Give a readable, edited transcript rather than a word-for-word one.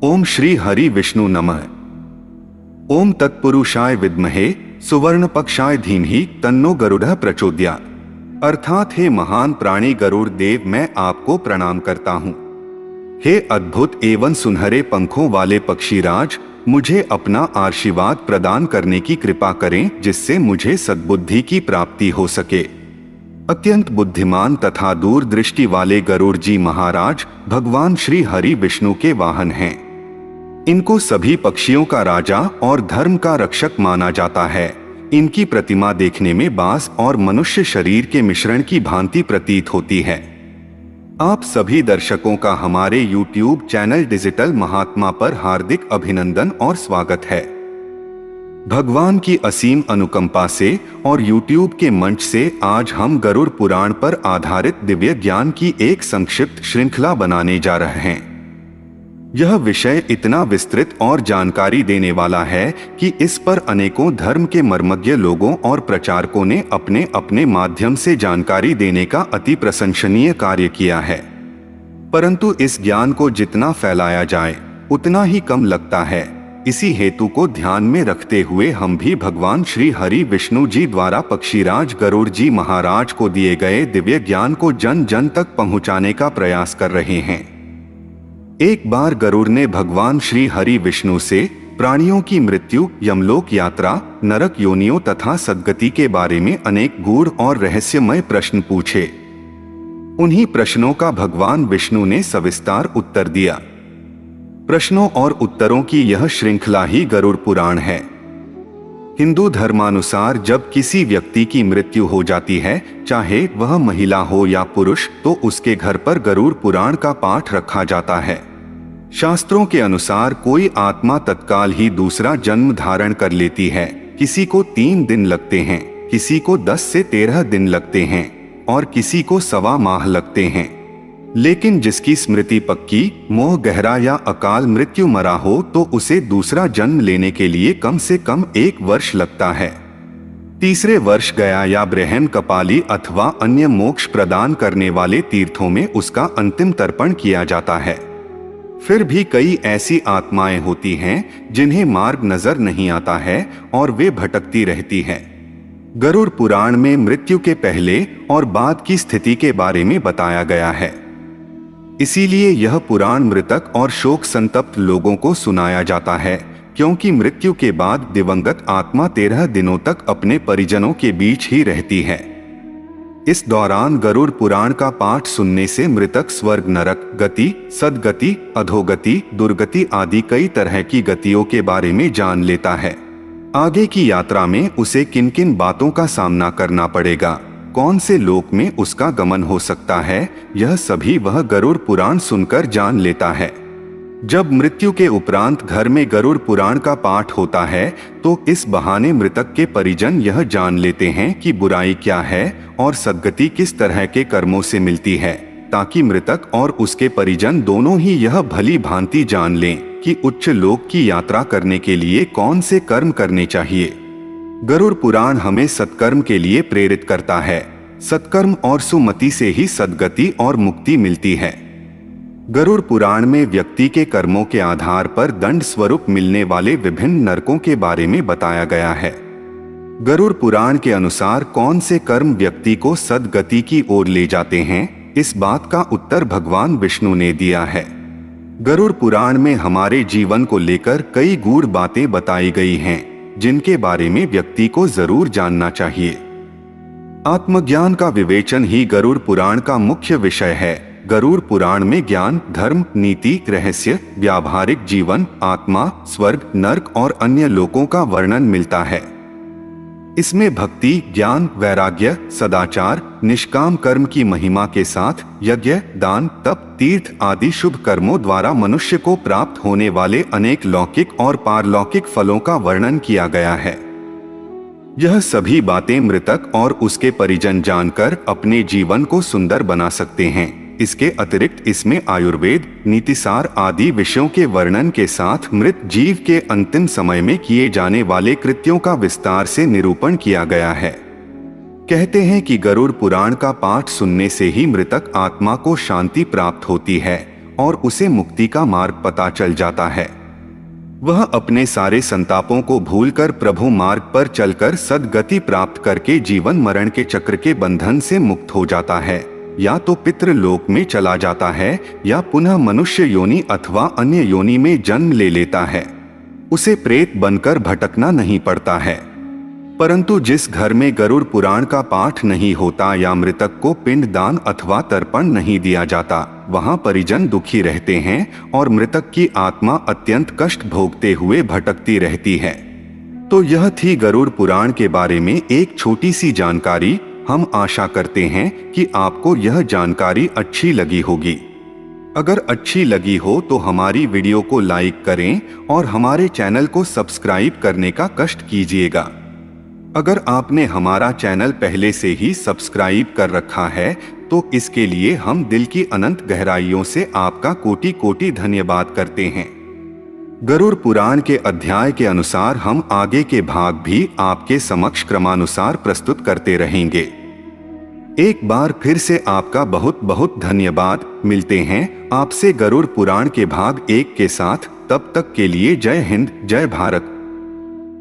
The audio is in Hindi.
ओम श्री हरि विष्णु नमः। ओम तत्पुरुषाय विद्महे सुवर्णपक्षाय धीमहि तन्नो गरुड़ः प्रचोदयात्। अर्थात हे महान प्राणी गरुड़ देव, मैं आपको प्रणाम करता हूँ। हे अद्भुत एवं सुनहरे पंखों वाले पक्षीराज, मुझे अपना आशीर्वाद प्रदान करने की कृपा करें, जिससे मुझे सद्बुद्धि की प्राप्ति हो सके। अत्यंत बुद्धिमान तथा दूरदृष्टि वाले गरुड़ जी महाराज भगवान श्री हरि विष्णु के वाहन हैं। इनको सभी पक्षियों का राजा और धर्म का रक्षक माना जाता है। इनकी प्रतिमा देखने में बांस और मनुष्य शरीर के मिश्रण की भांति प्रतीत होती है। आप सभी दर्शकों का हमारे YouTube चैनल डिजिटल महात्मा पर हार्दिक अभिनंदन और स्वागत है। भगवान की असीम अनुकंपा से और YouTube के मंच से आज हम गरुड़ पुराण पर आधारित दिव्य ज्ञान की एक संक्षिप्त श्रृंखला बनाने जा रहे हैं। यह विषय इतना विस्तृत और जानकारी देने वाला है कि इस पर अनेकों धर्म के मर्मज्ञ लोगों और प्रचारकों ने अपने अपने माध्यम से जानकारी देने का अति प्रशंसनीय कार्य किया है। परंतु इस ज्ञान को जितना फैलाया जाए उतना ही कम लगता है। इसी हेतु को ध्यान में रखते हुए हम भी भगवान श्री हरि विष्णु जी द्वारा पक्षीराज गरुड़ जी महाराज को दिए गए दिव्य ज्ञान को जन जन तक पहुंचाने का प्रयास कर रहे हैं। एक बार गरुड़ ने भगवान श्री हरि विष्णु से प्राणियों की मृत्यु, यमलोक यात्रा, नरक योनियों तथा सद्गति के बारे में अनेक गूढ़ और रहस्यमय प्रश्न पूछे। उन्हीं प्रश्नों का भगवान विष्णु ने सविस्तार उत्तर दिया। प्रश्नों और उत्तरों की यह श्रृंखला ही गरुड़ पुराण है। हिंदू धर्मानुसार जब किसी व्यक्ति की मृत्यु हो जाती है, चाहे वह महिला हो या पुरुष, तो उसके घर पर गरुड़ पुराण का पाठ रखा जाता है। शास्त्रों के अनुसार कोई आत्मा तत्काल ही दूसरा जन्म धारण कर लेती है। किसी को 3 दिन लगते हैं, किसी को 10 से 13 दिन लगते हैं और किसी को 1.25 माह लगते हैं। लेकिन जिसकी स्मृति पक्की, मोह गहरा या अकाल मृत्यु मरा हो, तो उसे दूसरा जन्म लेने के लिए कम से कम 1 वर्ष लगता है। तीसरे वर्ष गया या ब्रह्म कपाली अथवा अन्य मोक्ष प्रदान करने वाले तीर्थों में उसका अंतिम तर्पण किया जाता है। फिर भी कई ऐसी आत्माएं होती हैं जिन्हें मार्ग नजर नहीं आता है और वे भटकती रहती हैं। गरुड़ पुराण में मृत्यु के पहले और बाद की स्थिति के बारे में बताया गया है। इसीलिए यह पुराण मृतक और शोक संतप्त लोगों को सुनाया जाता है, क्योंकि मृत्यु के बाद दिवंगत आत्मा 13 दिनों तक अपने परिजनों के बीच ही रहती है। इस दौरान गरुड़ पुराण का पाठ सुनने से मृतक स्वर्ग, नरक गति, सद्गति, अधोगति, दुर्गति आदि कई तरह की गतियों के बारे में जान लेता है। आगे की यात्रा में उसे किन किन बातों का सामना करना पड़ेगा, कौन से लोक में उसका गमन हो सकता है, यह सभी वह गरुड़ पुराण सुनकर जान लेता है। जब मृत्यु के उपरांत घर में गरुड़ पुराण का पाठ होता है तो इस बहाने मृतक के परिजन यह जान लेते हैं कि बुराई क्या है और सद्गति किस तरह के कर्मों से मिलती है, ताकि मृतक और उसके परिजन दोनों ही यह भली भांति जान लें कि उच्च लोक की यात्रा करने के लिए कौन से कर्म करने चाहिए। गरुड़ पुराण हमें सत्कर्म के लिए प्रेरित करता है। सत्कर्म और सुमति से ही सद्गति और मुक्ति मिलती है। गरुड़ पुराण में व्यक्ति के कर्मों के आधार पर दंड स्वरूप मिलने वाले विभिन्न नरकों के बारे में बताया गया है। गरुड़ पुराण के अनुसार कौन से कर्म व्यक्ति को सद्गति की ओर ले जाते हैं, इस बात का उत्तर भगवान विष्णु ने दिया है। गरुड़ पुराण में हमारे जीवन को लेकर कई गूढ़ बातें बताई गई हैं, जिनके बारे में व्यक्ति को जरूर जानना चाहिए। आत्मज्ञान का विवेचन ही गरुड़ पुराण का मुख्य विषय है। गरुड़ पुराण में ज्ञान, धर्म, नीति, रहस्य, व्यावहारिक जीवन, आत्मा, स्वर्ग, नरक और अन्य लोकों का वर्णन मिलता है। इसमें भक्ति, ज्ञान, वैराग्य, सदाचार, निष्काम कर्म की महिमा के साथ यज्ञ, दान, तप, तीर्थ आदि शुभ कर्मों द्वारा मनुष्य को प्राप्त होने वाले अनेक लौकिक और पारलौकिक फलों का वर्णन किया गया है। यह सभी बातें मृतक और उसके परिजन जानकर अपने जीवन को सुंदर बना सकते हैं। इसके अतिरिक्त इसमें आयुर्वेद, नीतिसार आदि विषयों के वर्णन के साथ मृत जीव के अंतिम समय में किए जाने वाले कृत्यों का विस्तार से निरूपण किया गया है। कहते हैं कि गरुड़ पुराण का पाठ सुनने से ही मृतक आत्मा को शांति प्राप्त होती है और उसे मुक्ति का मार्ग पता चल जाता है। वह अपने सारे संतापों को भूलकर प्रभु मार्ग पर चलकर सद्गति प्राप्त करके जीवन मरण के चक्र के बंधन से मुक्त हो जाता है। या तो पितृलोक में चला जाता है या पुनः मनुष्य योनि अथवा अन्य योनि में जन्म ले लेता है। उसे प्रेत बनकर भटकना नहीं पड़ता है। परंतु जिस घर में गरुड़ पुराण का पाठ नहीं होता या मृतक को पिंड दान अथवा तर्पण नहीं दिया जाता, वहां परिजन दुखी रहते हैं और मृतक की आत्मा अत्यंत कष्ट भोगते हुए भटकती रहती है। तो यह थी गरुड़ पुराण के बारे में एक छोटी सी जानकारी। हम आशा करते हैं कि आपको यह जानकारी अच्छी लगी होगी। अगर अच्छी लगी हो तो हमारी वीडियो को लाइक करें और हमारे चैनल को सब्सक्राइब करने का कष्ट कीजिएगा। अगर आपने हमारा चैनल पहले से ही सब्सक्राइब कर रखा है तो इसके लिए हम दिल की अनंत गहराइयों से आपका कोटि कोटि धन्यवाद करते हैं। गरुड़ पुराण के अध्याय के अनुसार हम आगे के भाग भी आपके समक्ष क्रमानुसार प्रस्तुत करते रहेंगे। एक बार फिर से आपका बहुत बहुत धन्यवाद। मिलते हैं आपसे गरुड़ पुराण के भाग 1 के साथ। तब तक के लिए जय हिंद, जय भारत।